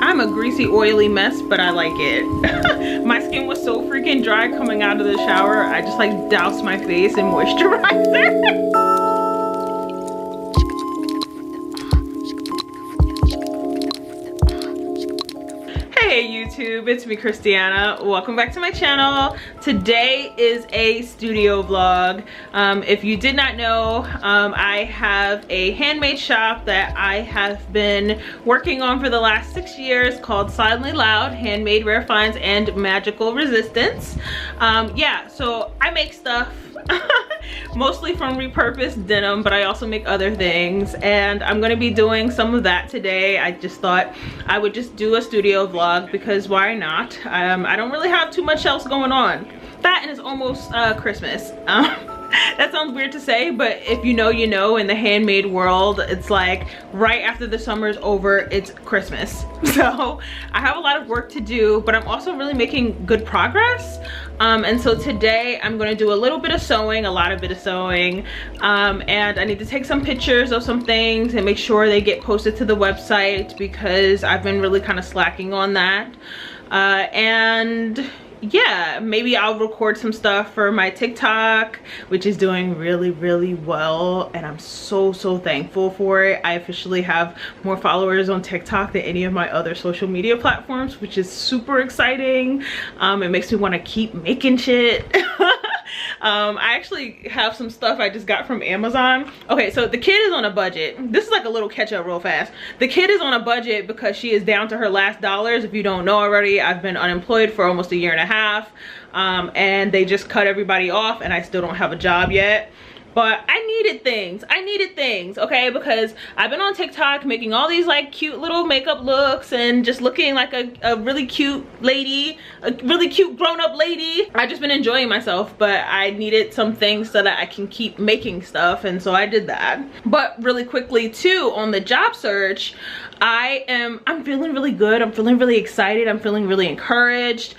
I'm a greasy, oily mess, but I like it. My skin was so freaking dry coming out of the shower. I just like doused my face in moisturizer. Hey YouTube, it's me Kristianna. Welcome back to my channel. Today is a studio vlog. If you did not know, I have a handmade shop that I have been working on for the last 6 years called Silently Loud, Handmade Rare Finds and Magical Resistance. Yeah, so I make stuff mostly from repurposed denim, but I also make other things, and I'm gonna be doing some of that today. I just thought I would just do a studio vlog because why not? I don't really have too much else going on. That, and it's almost Christmas. That sounds weird to say, but if you know, you know. In the handmade world, it's like right after the summer's over, it's Christmas. So I have a lot of work to do, but I'm also really making good progress. And so today I'm going to do a little bit of sewing, a bit of sewing, and I need to take some pictures of some things and make sure they get posted to the website because I've been really kind of slacking on that. And yeah, maybe I'll record some stuff for my TikTok, which is doing really well, and I'm so thankful for it. I officially have more followers on TikTok than any of my other social media platforms, which is super exciting. It makes me want to keep making shit. I actually have some stuff I just got from Amazon. Okay, so the kid is on a budget. This is like a little catch up real fast. The kid is on a budget because she is down to her last dollars. If you don't know already, I've been unemployed for almost 1.5 years. And they just cut everybody off and I still don't have a job yet. But I needed things, okay? Because I've been on TikTok making all these like cute little makeup looks and just looking like a really cute lady, a really cute grown-up lady. I've just been enjoying myself, but I needed some things so that I can keep making stuff, and so I did that. But really quickly too, on the job search, I'm feeling really good. I'm feeling really excited. I'm feeling really encouraged.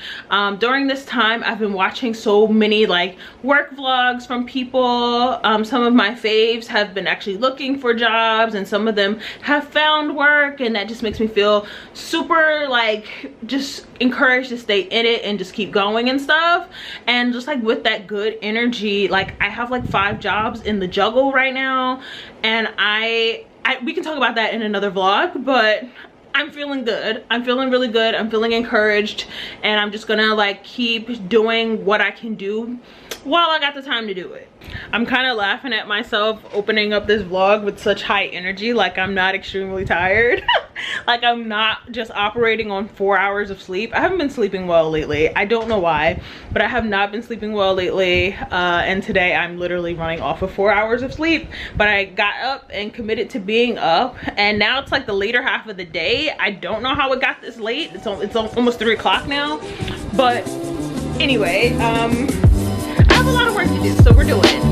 During this time, I've been watching so many like work vlogs from people. Some of my faves have been actually looking for jobs, and some of them have found work, and that just makes me feel super like just encouraged to stay in it and just keep going and stuff. And just like with that good energy, like I have like 5 jobs in the juggle right now, and we can talk about that in another vlog, but I'm feeling good. I'm feeling really good. I'm feeling encouraged, and I'm just gonna like keep doing what I can do while I got the time to do it. I'm kind of laughing at myself opening up this vlog with such high energy, like I'm not extremely tired. Like I'm not just operating on 4 hours of sleep. I haven't been sleeping well lately. I don't know why, but I have not been sleeping well lately, and today I'm literally running off of 4 hours of sleep. But I got up and committed to being up, and now it's like the later half of the day. I don't know how it got this late. It's almost 3 o'clock now, but anyway, I have a lot of work to do, so we're doing it.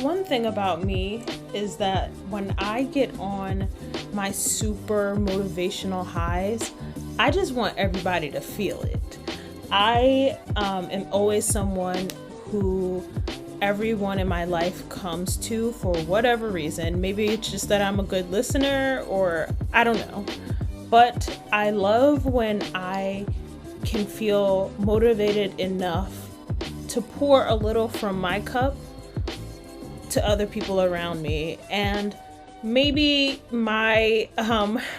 One thing about me is that when I get on my super motivational highs, I just want everybody to feel it. I am always someone who everyone in my life comes to for whatever reason. Maybe it's just that I'm a good listener, or I don't know. But I love when I can feel motivated enough to pour a little from my cup to other people around me. And maybe my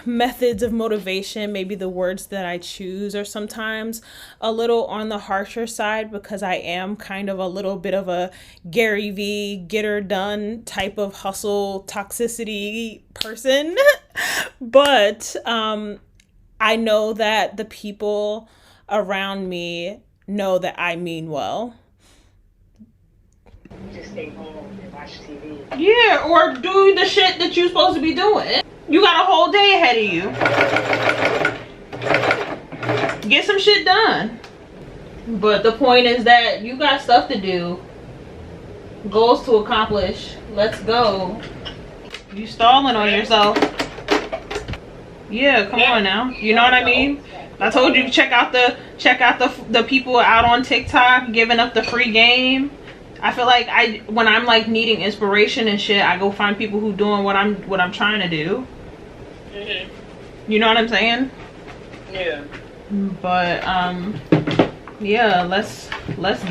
methods of motivation, maybe the words that I choose are sometimes a little on the harsher side, because I am kind of a little bit of a Gary V, get her done type of hustle toxicity person. But I know that the people around me know that I mean well. Just stay home and watch TV. Yeah, or do the shit that you're supposed to be doing. You got a whole day ahead of you. Get some shit done. But the point is that you got stuff to do. Goals to accomplish. Let's go. You stalling on yourself. Yeah, come on now. You know what I mean? I told you check out the people out on TikTok giving up the free game. I feel like when I'm like needing inspiration and shit, I go find people who doing what I'm trying to do. You know what I'm saying? Yeah. But yeah, let's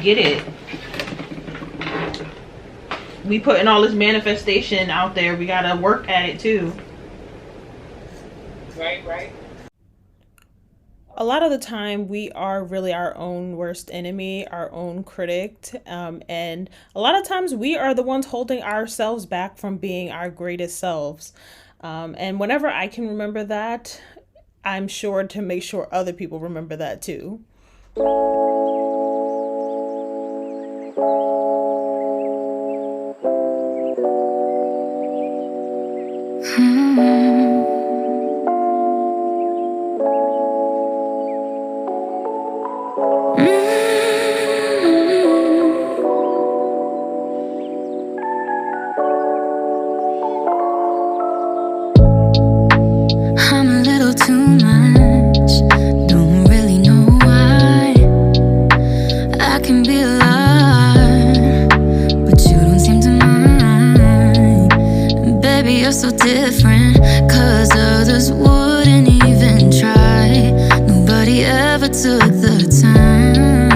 get it. We putting all this manifestation out there. We gotta work at it too. Right. A lot of the time we are really our own worst enemy, our own critic, and a lot of times we are the ones holding ourselves back from being our greatest selves. And whenever I can remember that, I'm sure to make sure other people remember that too. So different, 'cause others wouldn't even try. Nobody ever took the time.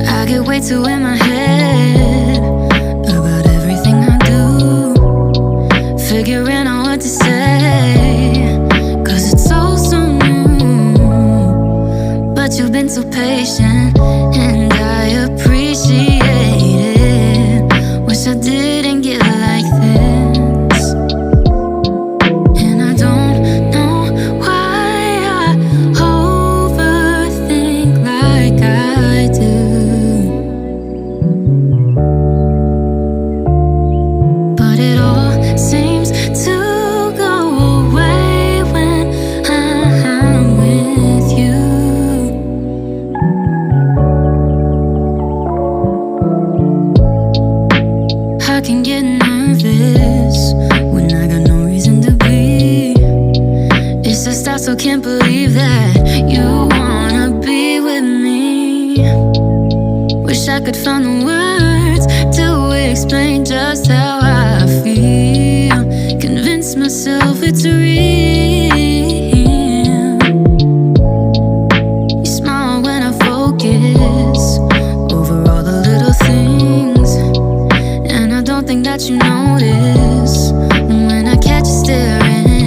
I get way too in my head about everything I do, figuring out what to say, 'cause it's so new. But you've been so patient, and I appreciate it. Wish I didn't get like this, and I don't know why I overthink like I do. But it all seems to go away when I'm with you. I can get nervous when I got no reason to be. It's just I still can't believe that you wanna be with me. Wish I could find the words to explain just how I feel. Convince myself it's real. You smile when I focus over all the little things, and I don't think that you notice when I catch you staring.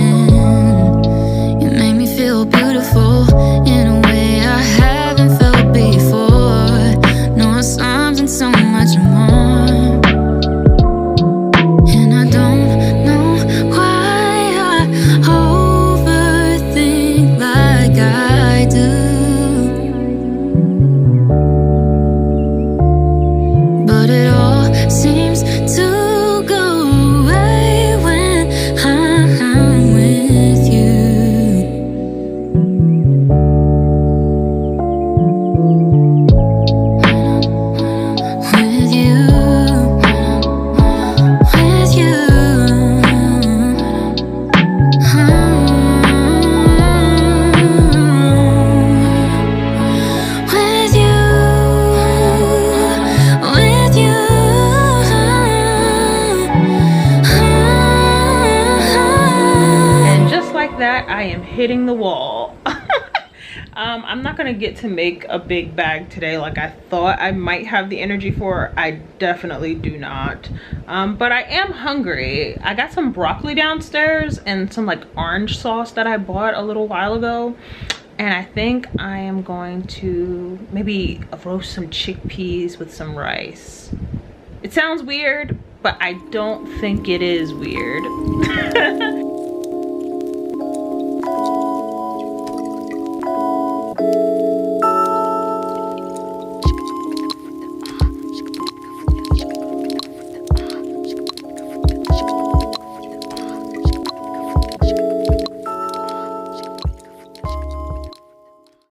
You make me feel beautiful in a way I haven't felt before. No, something so much more. And I don't know why I that, I am hitting the wall. I'm not gonna get to make a big bag today like I thought I might have the energy for. I definitely do not. But I am hungry. I got some broccoli downstairs and some like orange sauce that I bought a little while ago. And I think I am going to maybe roast some chickpeas with some rice. It sounds weird, but I don't think it is weird.